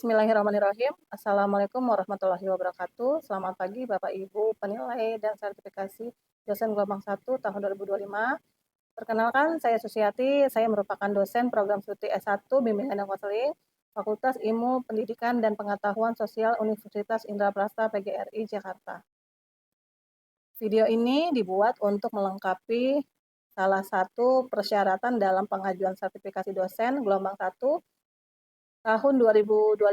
Bismillahirrahmanirrahim. Assalamualaikum warahmatullahi wabarakatuh. Selamat pagi Bapak Ibu penilai dan sertifikasi dosen gelombang 1 tahun 2025. Perkenalkan, saya Susiati. Saya merupakan dosen program studi S1 Bimbingan dan Konseling Fakultas Ilmu Pendidikan dan Pengetahuan Sosial Universitas Indraprasta PGRI Jakarta. Video ini dibuat untuk melengkapi salah satu persyaratan dalam pengajuan sertifikasi dosen gelombang 1 tahun 2025,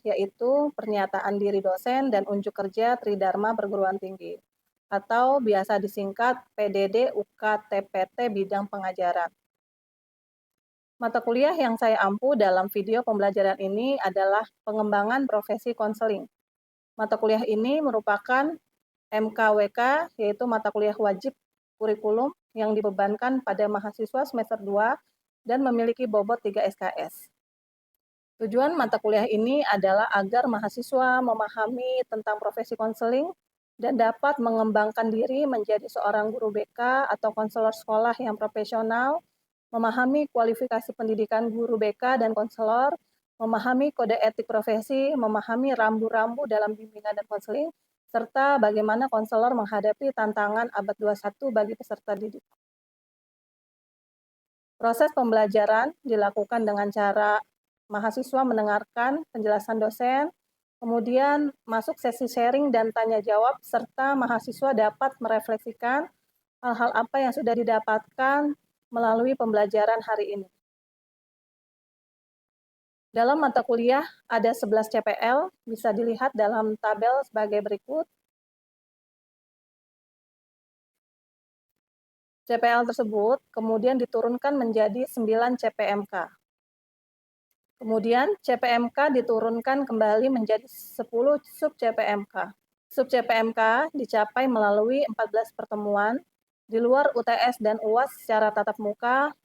yaitu pernyataan diri dosen dan unjuk kerja Tridharma Perguruan Tinggi atau biasa disingkat PDD UKTPT bidang pengajaran. Mata kuliah yang saya ampu dalam video pembelajaran ini adalah pengembangan profesi konseling. Mata kuliah ini merupakan MKWK, yaitu mata kuliah wajib kurikulum yang dibebankan pada mahasiswa semester 2 dan memiliki bobot 3 SKS. Tujuan mata kuliah ini adalah agar mahasiswa memahami tentang profesi konseling dan dapat mengembangkan diri menjadi seorang guru BK atau konselor sekolah yang profesional, memahami kualifikasi pendidikan guru BK dan konselor, memahami kode etik profesi, memahami rambu-rambu dalam bimbingan dan konseling, serta bagaimana konselor menghadapi tantangan abad 21 bagi peserta didik. Proses pembelajaran dilakukan dengan cara mahasiswa mendengarkan penjelasan dosen, kemudian masuk sesi sharing dan tanya jawab, serta mahasiswa dapat merefleksikan hal-hal apa yang sudah didapatkan melalui pembelajaran hari ini. Dalam mata kuliah ada 11 CPL, bisa dilihat dalam tabel sebagai berikut. CPL tersebut kemudian diturunkan menjadi 9 CPMK. Kemudian CPMK diturunkan kembali menjadi 10 sub-CPMK. Sub-CPMK dicapai melalui 14 pertemuan di luar UTS dan UAS secara tatap muka,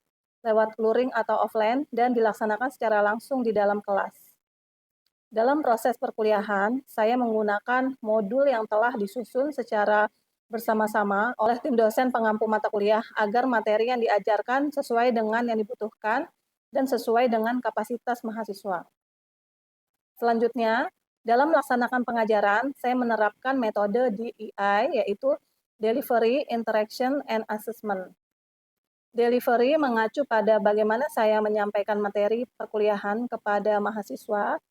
lewat luring atau offline, dan dilaksanakan secara langsung di dalam kelas. Dalam proses perkuliahan, saya menggunakan modul yang telah disusun secara bersama-sama oleh tim dosen pengampu mata kuliah agar materi yang diajarkan sesuai dengan yang dibutuhkan dan sesuai dengan kapasitas mahasiswa. Selanjutnya, dalam melaksanakan pengajaran, saya menerapkan metode DEI, yaitu Delivery, Interaction, and Assessment. Delivery mengacu pada bagaimana saya menyampaikan materi perkuliahan kepada mahasiswa.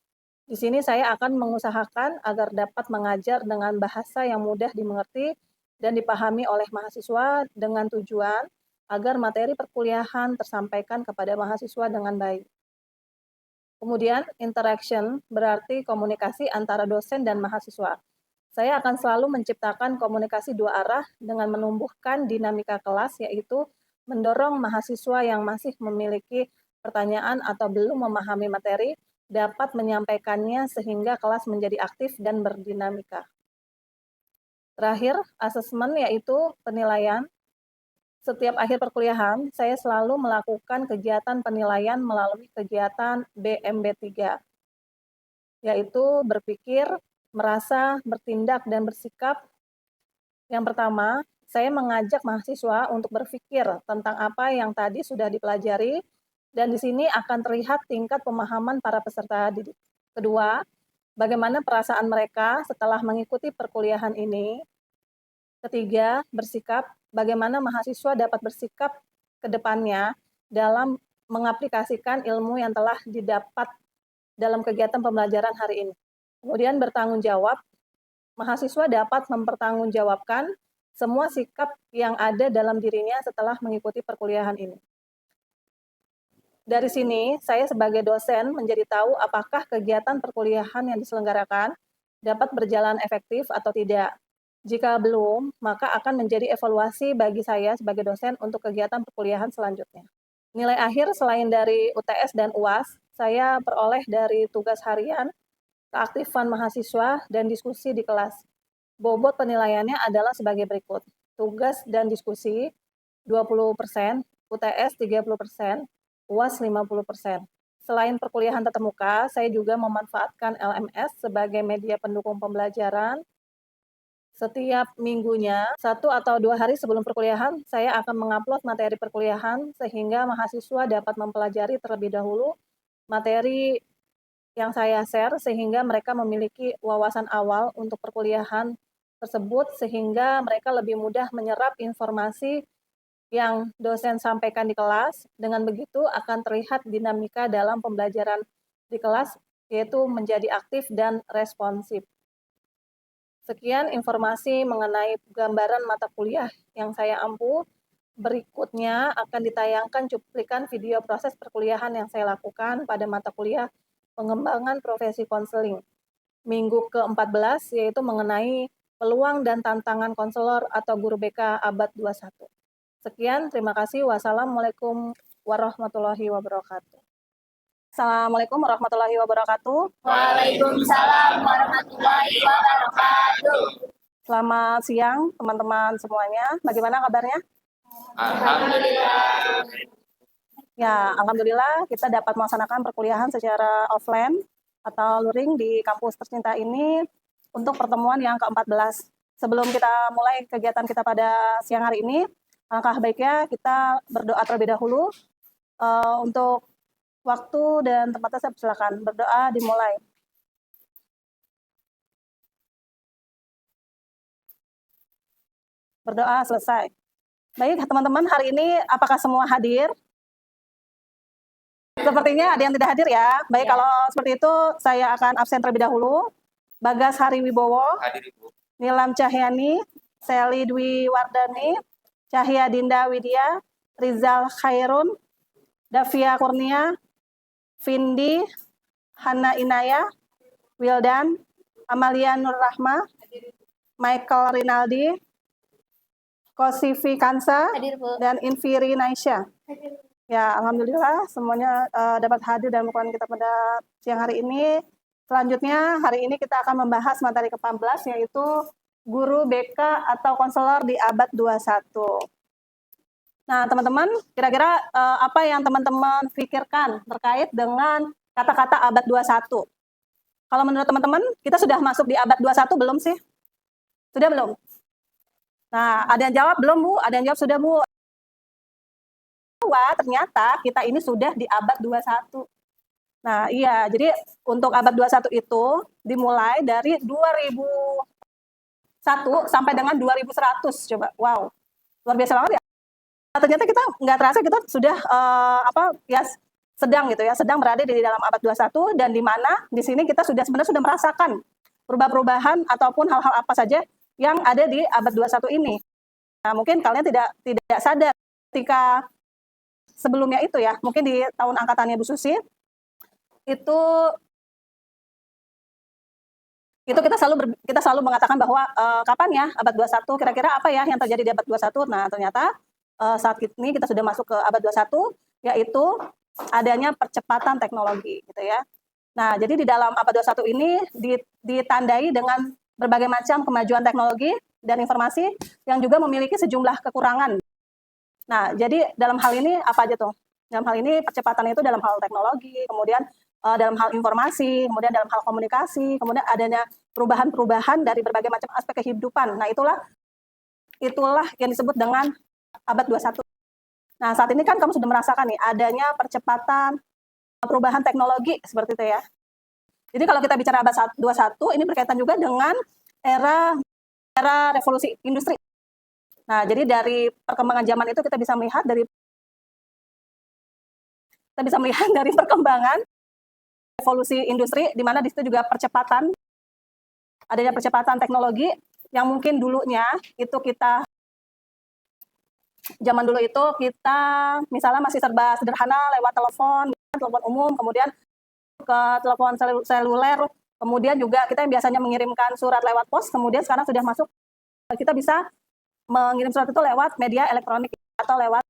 Di sini saya akan mengusahakan agar dapat mengajar dengan bahasa yang mudah dimengerti dan dipahami oleh mahasiswa dengan tujuan agar materi perkuliahan tersampaikan kepada mahasiswa dengan baik. Kemudian, interaction berarti komunikasi antara dosen dan mahasiswa. Saya akan selalu menciptakan komunikasi dua arah dengan menumbuhkan dinamika kelas, yaitu mendorong mahasiswa yang masih memiliki pertanyaan atau belum memahami materi dapat menyampaikannya sehingga kelas menjadi aktif dan berdinamika. Terakhir, asesmen yaitu penilaian. Setiap akhir perkuliahan, saya selalu melakukan kegiatan penilaian melalui kegiatan BMB3, yaitu berpikir, merasa, bertindak, dan bersikap. Yang pertama, saya mengajak mahasiswa untuk berpikir tentang apa yang tadi sudah dipelajari, dan di sini akan terlihat tingkat pemahaman para peserta didik. Kedua, bagaimana perasaan mereka setelah mengikuti perkuliahan ini. Ketiga, bersikap, bagaimana mahasiswa dapat bersikap ke depannya dalam mengaplikasikan ilmu yang telah didapat dalam kegiatan pembelajaran hari ini. Kemudian bertanggung jawab, mahasiswa dapat mempertanggungjawabkan semua sikap yang ada dalam dirinya setelah mengikuti perkuliahan ini. Dari sini, saya sebagai dosen menjadi tahu apakah kegiatan perkuliahan yang diselenggarakan dapat berjalan efektif atau tidak. Jika belum, maka akan menjadi evaluasi bagi saya sebagai dosen untuk kegiatan perkuliahan selanjutnya. Nilai akhir selain dari UTS dan UAS, saya peroleh dari tugas harian, keaktifan mahasiswa, dan diskusi di kelas. Bobot penilaiannya adalah sebagai berikut. Tugas dan diskusi 20%, UTS 30%, UAS 50%. Selain perkuliahan tatap muka, saya juga memanfaatkan LMS sebagai media pendukung pembelajaran. Setiap minggunya, 1 atau 2 hari sebelum perkuliahan, saya akan mengupload materi perkuliahan sehingga mahasiswa dapat mempelajari terlebih dahulu materi yang saya share sehingga mereka memiliki wawasan awal untuk perkuliahan tersebut sehingga mereka lebih mudah menyerap informasi yang dosen sampaikan di kelas. Dengan begitu akan terlihat dinamika dalam pembelajaran di kelas, yaitu menjadi aktif dan responsif. Sekian informasi mengenai gambaran mata kuliah yang saya ampu. Berikutnya akan ditayangkan cuplikan video proses perkuliahan yang saya lakukan pada mata kuliah pengembangan profesi konseling minggu ke-14, yaitu mengenai peluang dan tantangan konselor atau guru BK abad 21. Sekian, terima kasih. Wassalamualaikum warahmatullahi wabarakatuh. Assalamualaikum warahmatullahi wabarakatuh. Waalaikumsalam warahmatullahi wabarakatuh. Selamat siang teman-teman semuanya. Bagaimana kabarnya? Alhamdulillah. Ya, alhamdulillah kita dapat melaksanakan perkuliahan secara offline atau luring di kampus tercinta ini untuk pertemuan yang ke-14. Sebelum kita mulai kegiatan kita pada siang hari ini, alangkah baiknya kita berdoa terlebih dahulu. Untuk waktu dan tempatnya saya persilakan. Berdoa dimulai. Berdoa selesai. Baik, teman-teman, hari ini apakah semua hadir? Sepertinya ada yang tidak hadir ya. Baik, ya. Kalau seperti itu saya akan absen terlebih dahulu. Bagas Hari Wibowo, Hadir, Ibu. Nilam Cahyani, Seli Dwi Wardani, Cahya Dinda Widya, Rizal Khairun, Davia Kurnia, Vindi, Hana Inaya, Wildan, Amalia Nur Rahma, Michael Rinaldi, Kosifi Kansa, dan Inviri Naisha. Ya, alhamdulillah semuanya dapat hadir dan melakukan kita pada siang hari ini. Selanjutnya, hari ini kita akan membahas materi ke-14, yaitu guru BK atau konselor di abad 21. Nah, teman-teman, kira-kira apa yang teman-teman pikirkan terkait dengan kata-kata abad 21? Kalau menurut teman-teman, kita sudah masuk di abad 21 belum sih? Sudah belum? Nah, ada yang jawab belum, Bu? Ada yang jawab sudah, Bu? Bahwa ternyata kita ini sudah di abad 21. Nah, iya, jadi untuk abad 21 itu dimulai dari 2001 sampai dengan 2100, coba. Wow, luar biasa banget ya. Nah, ternyata kita nggak terasa kita sudah sedang gitu ya, sedang berada di dalam abad 21 dan di mana di sini kita sebenarnya sudah merasakan perubahan-perubahan ataupun hal-hal apa saja yang ada di abad 21 ini. Nah, mungkin kalian tidak sadar ketika sebelumnya itu ya, mungkin di tahun angkatannya Bu Susi, itu kita selalu mengatakan bahwa kapan ya abad 21, kira-kira apa ya yang terjadi di abad 21. Nah, ternyata saat ini kita sudah masuk ke abad 21, yaitu adanya percepatan teknologi gitu ya. Nah, jadi di dalam abad 21 ini ditandai dengan berbagai macam kemajuan teknologi dan informasi yang juga memiliki sejumlah kekurangan. Nah, jadi dalam hal ini apa aja tuh? Dalam hal ini percepatan itu dalam hal teknologi, kemudian dalam hal informasi, kemudian dalam hal komunikasi, kemudian adanya perubahan-perubahan dari berbagai macam aspek kehidupan. Nah, itulah yang disebut dengan abad 21. Nah, saat ini kan kamu sudah merasakan nih adanya percepatan perubahan teknologi seperti itu ya. Jadi kalau kita bicara abad 21 ini berkaitan juga dengan era revolusi industri. Nah, jadi dari perkembangan zaman itu kita bisa melihat dari perkembangan revolusi industri, di mana di situ juga adanya percepatan teknologi yang mungkin dulunya itu zaman dulu itu kita misalnya masih serba sederhana lewat telepon umum, kemudian ke telepon seluler, kemudian juga kita yang biasanya mengirimkan surat lewat pos, kemudian sekarang sudah masuk kita bisa mengirim surat itu lewat media elektronik atau lewat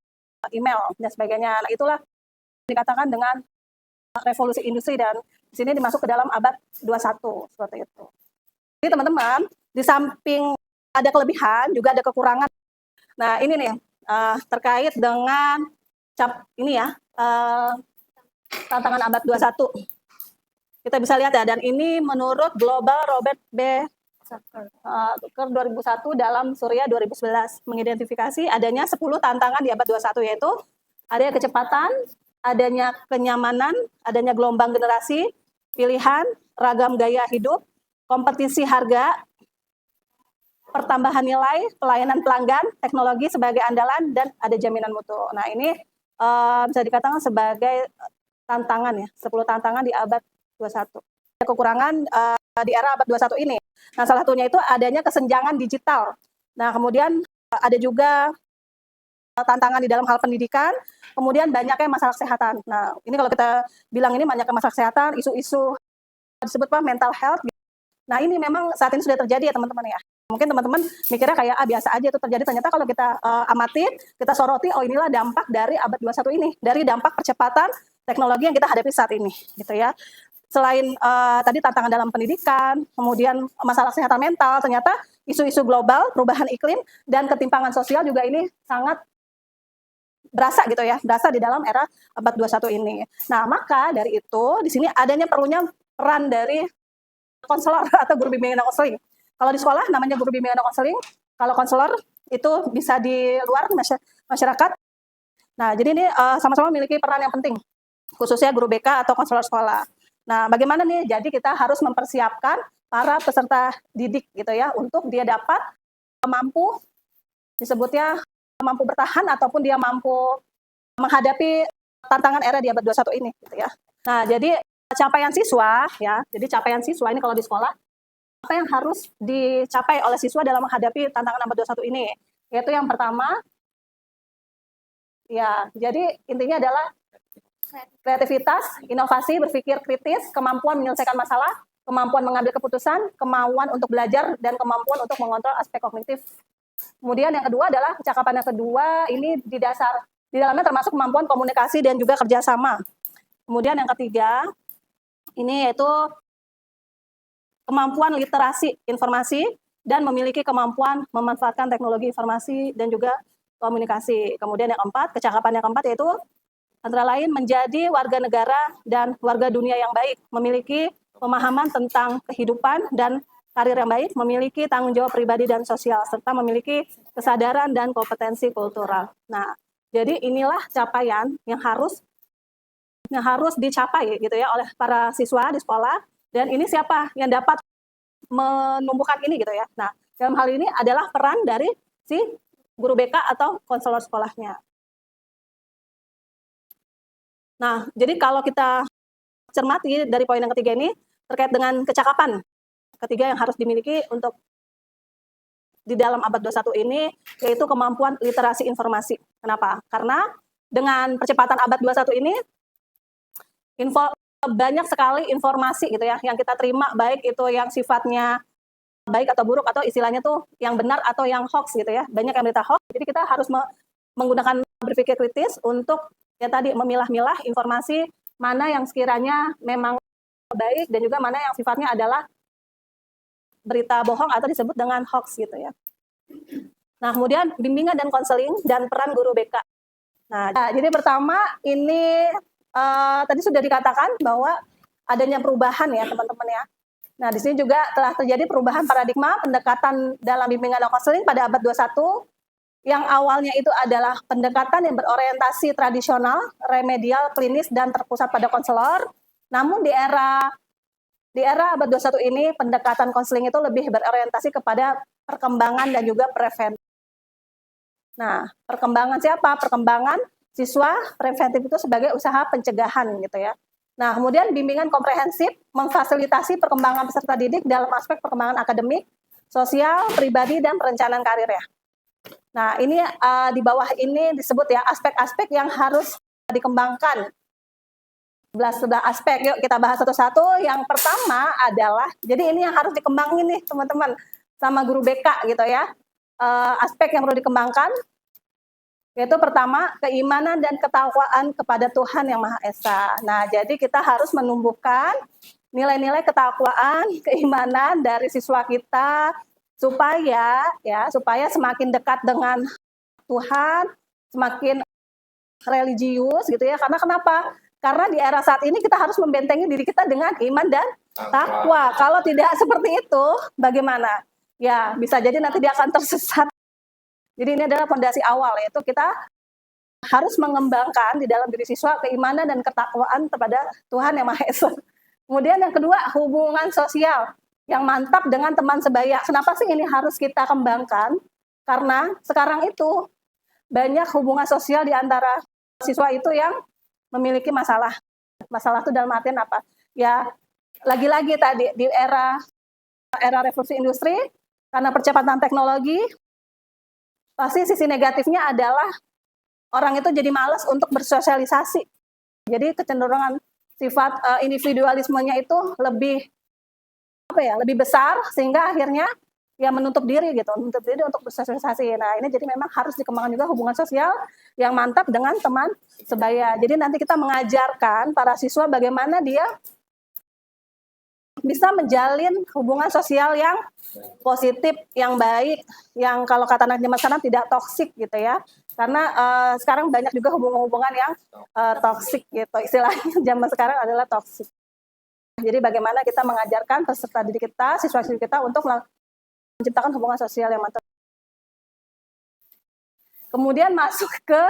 email dan sebagainya. Nah, itulah dikatakan dengan revolusi industri dan di sini dimasuk ke dalam abad 21 seperti itu. Jadi teman-teman, di samping ada kelebihan juga ada kekurangan. Nah, ini nih terkait dengan tantangan abad 21. Kita bisa lihat ya, dan ini menurut Global Robert B. Tucker 2001 dalam Surya 2011 mengidentifikasi adanya 10 tantangan di abad 21, yaitu adanya kecepatan, adanya kenyamanan, adanya gelombang generasi, pilihan, ragam gaya hidup, kompetisi harga, pertambahan nilai, pelayanan pelanggan, teknologi sebagai andalan, dan ada jaminan mutu. Nah, ini bisa dikatakan sebagai tantangan ya, 10 tantangan di abad 21. Kekurangan di era abad 21 ini. Nah, salah satunya itu adanya kesenjangan digital. Nah, kemudian ada juga tantangan di dalam hal pendidikan, kemudian banyaknya masalah kesehatan. Nah, ini kalau kita bilang ini banyaknya masalah kesehatan, isu-isu disebut mental health. Nah, ini memang saat ini sudah terjadi ya teman-teman ya. Mungkin teman-teman mikirnya kayak biasa aja itu terjadi, ternyata kalau kita amati, kita soroti, oh inilah dampak dari abad 21 ini, dari dampak percepatan teknologi yang kita hadapi saat ini, gitu ya. Selain tadi tantangan dalam pendidikan, kemudian masalah kesehatan mental, ternyata isu-isu global, perubahan iklim, dan ketimpangan sosial juga ini sangat berasa gitu ya, berasa di dalam era abad 21 ini. Nah, maka dari itu di sini adanya perlunya peran dari konselor atau guru bimbingan dan konseling. Kalau di sekolah namanya guru bimbingan dan konseling, kalau konselor itu bisa di luar masyarakat. Nah, jadi ini sama-sama memiliki peran yang penting, khususnya guru BK atau konselor sekolah. Nah, bagaimana nih? Jadi kita harus mempersiapkan para peserta didik gitu ya, untuk dia dapat mampu, disebutnya mampu bertahan ataupun dia mampu menghadapi tantangan era di abad 21 ini gitu ya. Nah, jadi capaian siswa ya. Jadi capaian siswa ini kalau di sekolah apa yang harus dicapai oleh siswa dalam menghadapi tantangan abad 21 ini? Yaitu yang pertama ya, jadi intinya adalah kreativitas, inovasi, berpikir kritis, kemampuan menyelesaikan masalah, kemampuan mengambil keputusan, kemauan untuk belajar, dan kemampuan untuk mengontrol aspek kognitif. Kemudian yang kedua adalah kecakapan yang kedua ini di dalamnya termasuk kemampuan komunikasi dan juga kerjasama. Kemudian yang ketiga ini yaitu kemampuan literasi informasi dan memiliki kemampuan memanfaatkan teknologi informasi dan juga komunikasi. Kemudian yang keempat, kecakapan yang keempat yaitu antara lain menjadi warga negara dan warga dunia yang baik, memiliki pemahaman tentang kehidupan dan karir yang baik, memiliki tanggung jawab pribadi dan sosial, serta memiliki kesadaran dan kompetensi kultural. Nah, jadi inilah capaian yang harus dicapai gitu ya oleh para siswa di sekolah, dan ini siapa yang dapat menumbuhkan ini gitu ya. Nah, dalam hal ini adalah peran dari si guru BK atau konselor sekolahnya. Nah, jadi kalau kita cermati dari poin yang ketiga ini terkait dengan kecakapan ketiga yang harus dimiliki untuk di dalam abad 21 ini, yaitu kemampuan literasi informasi. Kenapa? Karena dengan percepatan abad 21 ini, banyak sekali informasi gitu ya, yang kita terima, baik itu yang sifatnya baik atau buruk, atau istilahnya tuh yang benar atau yang hoax gitu ya. Banyak yang berita hoax, jadi kita harus menggunakan berpikir kritis untuk ya tadi memilah-milah informasi mana yang sekiranya memang baik dan juga mana yang sifatnya adalah berita bohong atau disebut dengan hoax gitu ya. Nah, kemudian bimbingan dan konseling dan peran guru BK. Nah, jadi pertama ini tadi sudah dikatakan bahwa adanya perubahan ya teman-teman ya. Nah, di sini juga telah terjadi perubahan paradigma pendekatan dalam bimbingan dan konseling pada abad 21 yang awalnya itu adalah pendekatan yang berorientasi tradisional, remedial, klinis, dan terpusat pada konselor. Namun di era abad 21 ini pendekatan konseling itu lebih berorientasi kepada perkembangan dan juga preventif. Nah, perkembangan siapa? Perkembangan siswa, preventif itu sebagai usaha pencegahan gitu ya. Nah, kemudian bimbingan komprehensif memfasilitasi perkembangan peserta didik dalam aspek perkembangan akademik, sosial, pribadi, dan perencanaan karir ya. Nah, ini di bawah ini disebut ya aspek-aspek yang harus dikembangkan. 11 aspek, yuk kita bahas satu-satu. Yang pertama adalah, jadi ini yang harus dikembangin nih teman-teman sama guru BK gitu ya. Aspek yang perlu dikembangkan, yaitu pertama, keimanan dan ketakwaan kepada Tuhan Yang Maha Esa. Nah, jadi kita harus menumbuhkan nilai-nilai ketakwaan, keimanan dari siswa kita, supaya semakin dekat dengan Tuhan, semakin religius gitu ya. Karena kenapa? Karena di era saat ini kita harus membentengi diri kita dengan iman dan takwa. Kalau tidak seperti itu, bagaimana? Ya, bisa jadi nanti dia akan tersesat. Jadi ini adalah fondasi awal, yaitu kita harus mengembangkan di dalam diri siswa keimanan dan ketakwaan kepada Tuhan Yang Maha Esa. Kemudian yang kedua, hubungan sosial yang mantap dengan teman sebaya. Kenapa sih ini harus kita kembangkan? Karena sekarang itu banyak hubungan sosial di antara siswa itu yang memiliki masalah. Masalah itu dalam artian apa? Ya, lagi-lagi tadi di era revolusi industri, karena percepatan teknologi, pasti sisi negatifnya adalah orang itu jadi malas untuk bersosialisasi. Jadi kecenderungan sifat individualismenya itu lebih besar, sehingga akhirnya ya menutup diri untuk bersosialisasi. Nah, ini jadi memang harus dikembangkan juga hubungan sosial yang mantap dengan teman sebaya. Jadi nanti kita mengajarkan para siswa bagaimana dia bisa menjalin hubungan sosial yang positif, yang baik, yang kalau kata anak zaman sekarang tidak toksik gitu ya. Karena sekarang banyak juga hubungan-hubungan yang toksik gitu. Istilahnya zaman sekarang adalah toksik. Jadi bagaimana kita mengajarkan peserta didik kita, siswa-siswi kita untuk menciptakan hubungan sosial yang mantap. Kemudian masuk ke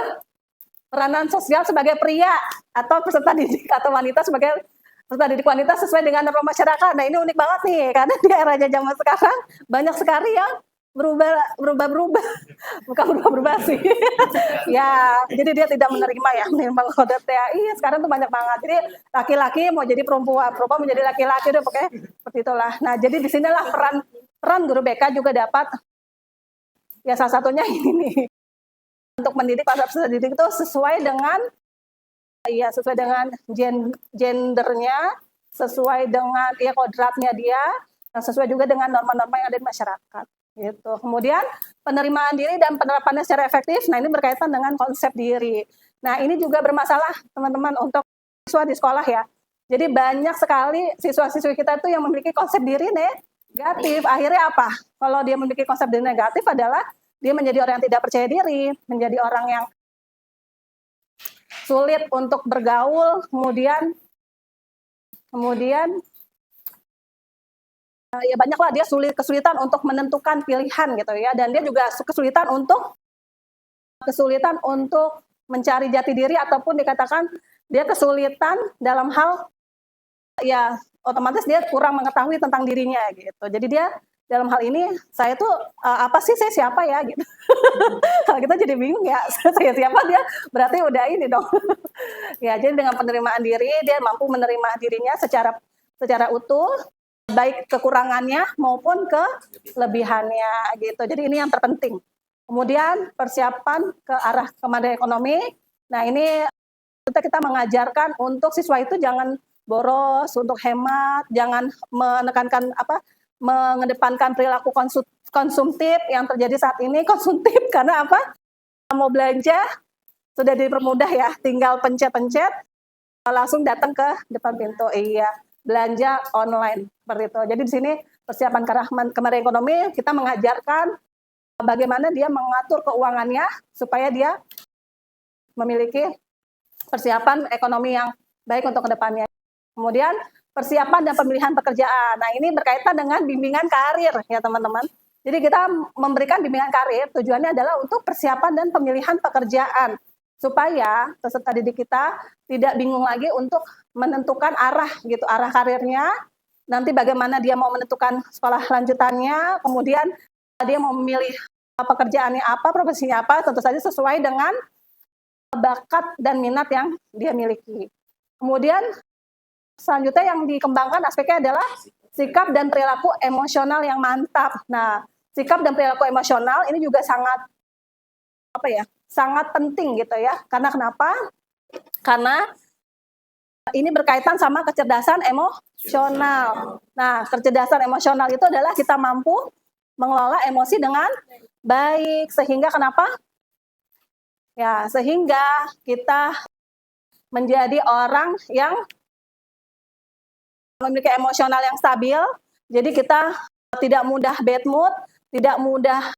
peranan sosial sebagai pria atau peserta didik atau wanita sebagai peserta didik wanita sesuai dengan norma masyarakat. Nah, ini unik banget nih, karena di eranya zaman sekarang banyak sekali yang berubah, bukan berubah sih. Ya, jadi dia tidak menerima kode TAI. Sekarang tuh banyak banget. Jadi laki-laki mau jadi perempuan menjadi laki-laki, udah pokoknya seperti itulah. Nah, jadi di sinilah peran guru BK juga dapat. Ya, salah satunya ini nih, untuk mendidik para peserta didik itu sesuai dengan gendernya, sesuai dengan kodratnya dia, dan sesuai juga dengan norma-norma yang ada di masyarakat. Gitu. Kemudian penerimaan diri dan penerapannya secara efektif. Nah, ini berkaitan dengan konsep diri. Nah, ini juga bermasalah teman-teman untuk siswa di sekolah ya. Jadi banyak sekali siswa-siswi kita itu yang memiliki konsep diri negatif. Akhirnya apa? Kalau dia memiliki konsep diri negatif adalah dia menjadi orang yang tidak percaya diri, menjadi orang yang sulit untuk bergaul, kemudian ya banyaklah dia kesulitan untuk menentukan pilihan gitu ya, dan dia juga kesulitan untuk mencari jati diri, ataupun dikatakan dia kesulitan dalam hal ya otomatis dia kurang mengetahui tentang dirinya gitu. Jadi dia dalam hal ini, saya tuh apa sih, saya siapa ya gitu. Kalau kita jadi bingung ya, saya siapa, dia berarti udah ini dong. Ya, jadi dengan penerimaan diri, dia mampu menerima dirinya secara utuh, baik kekurangannya maupun kelebihannya gitu. Jadi ini yang terpenting. Kemudian persiapan ke arah kemandirian ekonomi. Nah, ini kita mengajarkan untuk siswa itu jangan boros, untuk hemat, jangan mengedepankan perilaku konsumtif yang terjadi saat ini. Konsumtif karena apa? Mau belanja sudah dipermudah ya, tinggal pencet-pencet langsung datang ke depan pintu. Iya, belanja online seperti itu. Jadi di sini persiapan kemandirian ekonomi, kita mengajarkan bagaimana dia mengatur keuangannya supaya dia memiliki persiapan ekonomi yang baik untuk kedepannya. Kemudian persiapan dan pemilihan pekerjaan. Nah, ini berkaitan dengan bimbingan karir ya teman-teman. Jadi kita memberikan bimbingan karir, tujuannya adalah untuk persiapan dan pemilihan pekerjaan, supaya peserta didik kita tidak bingung lagi untuk menentukan arah karirnya, nanti bagaimana dia mau menentukan sekolah lanjutannya, kemudian dia mau memilih pekerjaannya apa, profesinya apa, tentu saja sesuai dengan bakat dan minat yang dia miliki. Kemudian selanjutnya yang dikembangkan aspeknya adalah sikap dan perilaku emosional yang mantap. Nah, sikap dan perilaku emosional ini juga sangat penting gitu ya. Karena kenapa? Karena ini berkaitan sama kecerdasan emosional. Nah, kecerdasan emosional itu adalah kita mampu mengelola emosi dengan baik, sehingga kenapa? Ya, sehingga kita menjadi orang yang memiliki emosional yang stabil, jadi kita tidak mudah bad mood, tidak mudah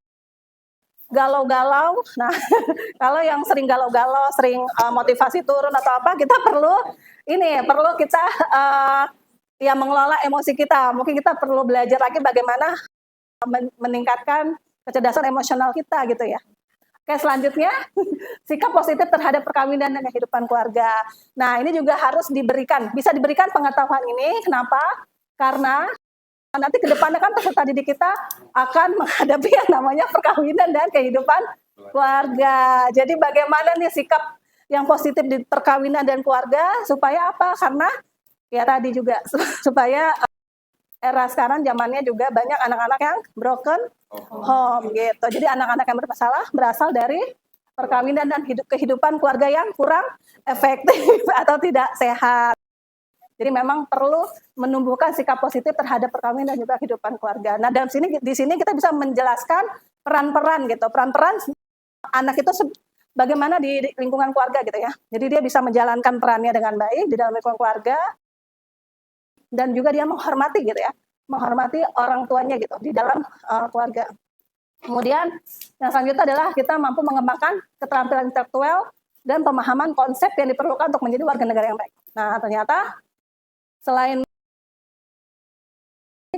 galau-galau. Nah, kalau yang sering galau-galau, sering motivasi turun atau apa, kita perlu kita ya mengelola emosi kita. Mungkin kita perlu belajar lagi bagaimana meningkatkan kecerdasan emosional kita gitu ya. Oke, selanjutnya sikap positif terhadap perkawinan dan kehidupan keluarga. Nah, ini juga harus bisa diberikan pengetahuan ini. Kenapa? Karena nanti ke depannya kan peserta didik kita akan menghadapi yang namanya perkawinan dan kehidupan keluarga. Jadi bagaimana nih sikap yang positif di perkawinan dan keluarga supaya apa? Karena ya tadi juga supaya era sekarang zamannya juga banyak anak-anak yang broken home gitu. Jadi anak-anak yang bermasalah berasal dari perkawinan dan kehidupan keluarga yang kurang efektif atau tidak sehat. Jadi memang perlu menumbuhkan sikap positif terhadap perkawinan dan juga kehidupan keluarga. Nah, di sini kita bisa menjelaskan peran-peran gitu. Peran-peran anak itu bagaimana di lingkungan keluarga gitu ya. Jadi dia bisa menjalankan perannya dengan baik di dalam lingkungan keluarga, dan juga dia menghormati gitu ya, menghormati orang tuanya gitu di dalam keluarga. Kemudian yang selanjutnya adalah kita mampu mengembangkan keterampilan intelektual dan pemahaman konsep yang diperlukan untuk menjadi warga negara yang baik. Nah, ternyata selain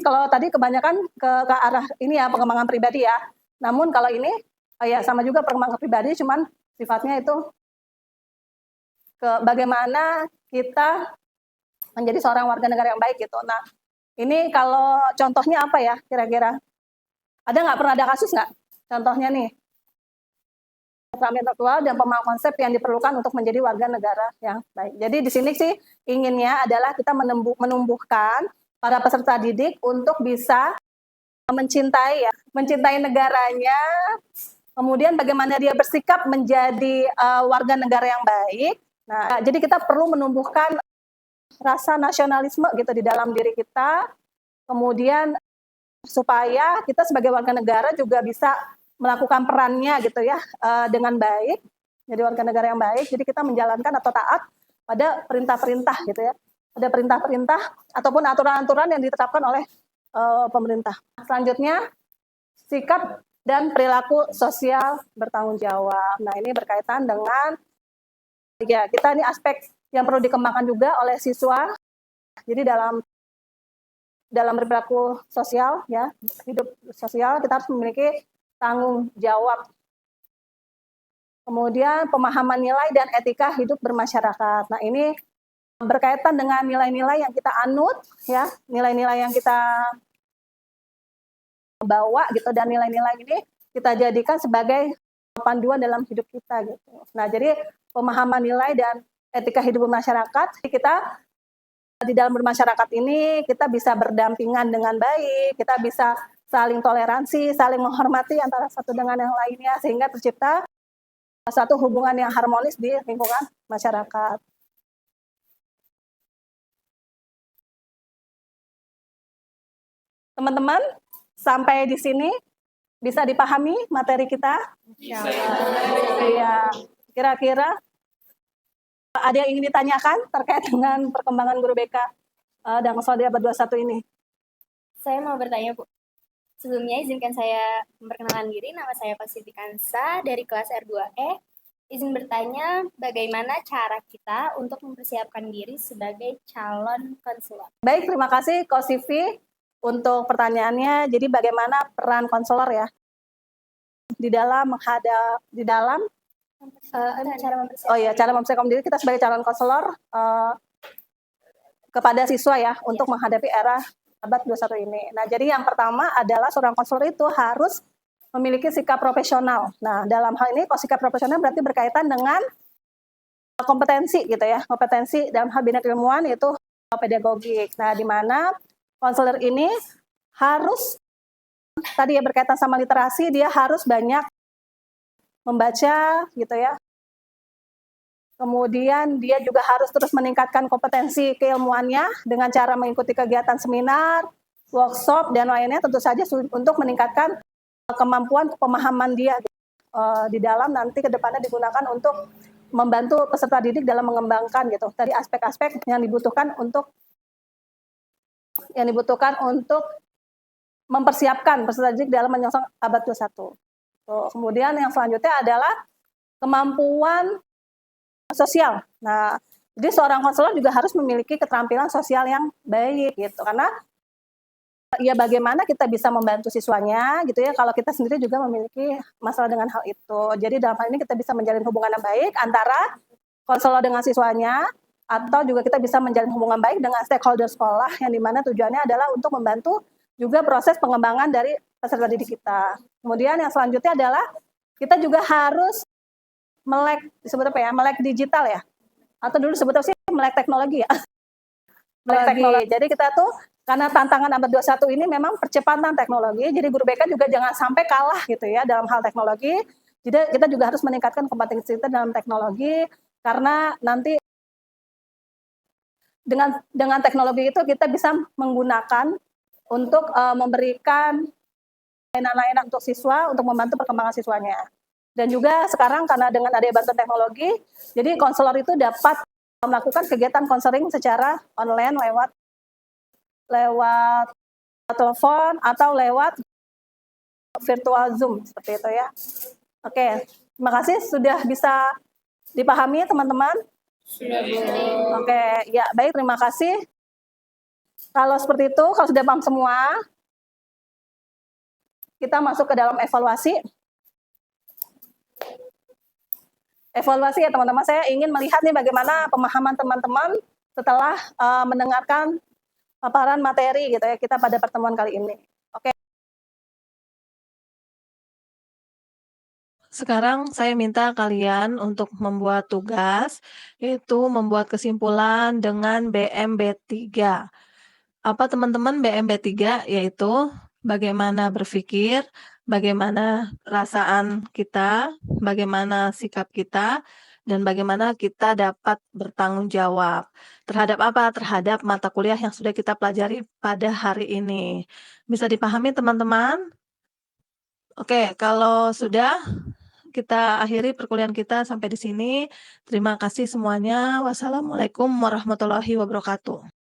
kalau tadi kebanyakan ke arah ini ya, pengembangan pribadi ya. Namun kalau ini ya sama juga pengembangan pribadi, cuman sifatnya itu ke bagaimana kita menjadi seorang warga negara yang baik gitu. Nah, ini kalau contohnya apa ya kira-kira? Ada nggak, pernah ada kasus nggak? Contohnya nih, keterampilan intelektual dan pemahaman konsep yang diperlukan untuk menjadi warga negara yang baik. Jadi di sini sih inginnya adalah kita menumbuhkan para peserta didik untuk bisa mencintai negaranya, kemudian bagaimana dia bersikap menjadi warga negara yang baik. Nah, jadi kita perlu menumbuhkan rasa nasionalisme gitu di dalam diri kita, kemudian supaya kita sebagai warga negara juga bisa melakukan perannya gitu ya dengan baik, jadi warga negara yang baik. Jadi kita menjalankan atau taat pada perintah-perintah gitu ya, ada perintah-perintah ataupun aturan-aturan yang ditetapkan oleh pemerintah. Selanjutnya, sikap dan perilaku sosial bertanggung jawab. Nah, ini berkaitan dengan ya kita ini aspek yang perlu dikembangkan juga oleh siswa. Jadi dalam berperilaku sosial ya, hidup sosial kita harus memiliki tanggung jawab. Kemudian pemahaman nilai dan etika hidup bermasyarakat. Nah, ini berkaitan dengan nilai-nilai yang kita anut ya, nilai-nilai yang kita bawa gitu, dan nilai-nilai ini kita jadikan sebagai panduan dalam hidup kita gitu. Nah, jadi pemahaman nilai dan etika hidup bermasyarakat, kita di dalam bermasyarakat ini kita bisa berdampingan dengan baik, kita bisa saling toleransi, saling menghormati antara satu dengan yang lainnya, sehingga tercipta satu hubungan yang harmonis di lingkungan masyarakat. Teman-teman, sampai di sini bisa dipahami materi kita? Iya. Kira-kira ada yang ingin ditanyakan terkait dengan perkembangan guru BK dan konsolidasi abad 21 ini? Saya mau bertanya, Bu. Sebelumnya izinkan saya memperkenalkan diri, nama saya Pasifi Kansa dari kelas R2E. Izin bertanya, bagaimana cara kita untuk mempersiapkan diri sebagai calon konselor? Baik, terima kasih Ko Sivi untuk pertanyaannya. Jadi bagaimana peran konselor ya di dalam cara mempersiapkan diri kita sebagai calon konselor kepada siswa ya untuk menghadapi era abad 21 ini. Nah, jadi yang pertama adalah seorang konselor itu harus memiliki sikap profesional. Nah, dalam hal ini sikap profesional berarti berkaitan dengan kompetensi gitu ya, kompetensi dalam hal bidang ilmuwan yaitu pedagogik. Nah, di mana konselor ini harus tadi ya berkaitan sama literasi, dia harus banyak membaca gitu ya. Kemudian dia juga harus terus meningkatkan kompetensi keilmuannya dengan cara mengikuti kegiatan seminar, workshop, dan lainnya, tentu saja untuk meningkatkan kemampuan pemahaman dia di dalam nanti ke depannya digunakan untuk membantu peserta didik dalam mengembangkan gitu tadi aspek-aspek yang dibutuhkan untuk mempersiapkan peserta didik dalam menyongsong abad 21. Kemudian yang selanjutnya adalah kemampuan sosial. Nah, jadi seorang konselor juga harus memiliki keterampilan sosial yang baik gitu, karena ya bagaimana kita bisa membantu siswanya gitu ya, kalau kita sendiri juga memiliki masalah dengan hal itu. Jadi dalam hal ini kita bisa menjalin hubungan yang baik antara konselor dengan siswanya, atau juga kita bisa menjalin hubungan baik dengan stakeholder sekolah, yang dimana tujuannya adalah untuk membantu juga proses pengembangan dari peserta didik kita. Kemudian yang selanjutnya adalah kita juga harus melek, disebut apa ya, melek digital ya, atau dulu sebut apa sih, melek teknologi ya. Melek teknologi. Jadi kita tuh karena tantangan abad 21 ini memang percepatan teknologi, jadi guru BK juga jangan sampai kalah gitu ya dalam hal teknologi. Jadi kita juga harus meningkatkan kompetensi kita dalam teknologi, karena nanti dengan teknologi itu kita bisa menggunakan untuk memberikan layanan-layanan untuk siswa, untuk membantu perkembangan siswanya. Dan juga sekarang karena dengan adanya bantuan teknologi, jadi konselor itu dapat melakukan kegiatan konseling secara online lewat telepon atau lewat virtual Zoom seperti itu ya. Oke, terima kasih sudah bisa dipahami teman-teman. Oke, ya baik, terima kasih. Kalau seperti itu, kalau sudah paham semua, kita masuk ke dalam evaluasi. Evaluasi ya teman-teman, saya ingin melihat nih bagaimana pemahaman teman-teman setelah mendengarkan paparan materi gitu ya kita pada pertemuan kali ini. Oke. Sekarang saya minta kalian untuk membuat tugas, yaitu membuat kesimpulan dengan BMB3. Apa teman-teman BMB3? Yaitu bagaimana berpikir, bagaimana perasaan kita, bagaimana sikap kita, dan bagaimana kita dapat bertanggung jawab. Terhadap apa? Terhadap mata kuliah yang sudah kita pelajari pada hari ini. Bisa dipahami teman-teman? Oke, kalau sudah, kita akhiri perkuliahan kita sampai di sini. Terima kasih semuanya. Wassalamualaikum warahmatullahi wabarakatuh.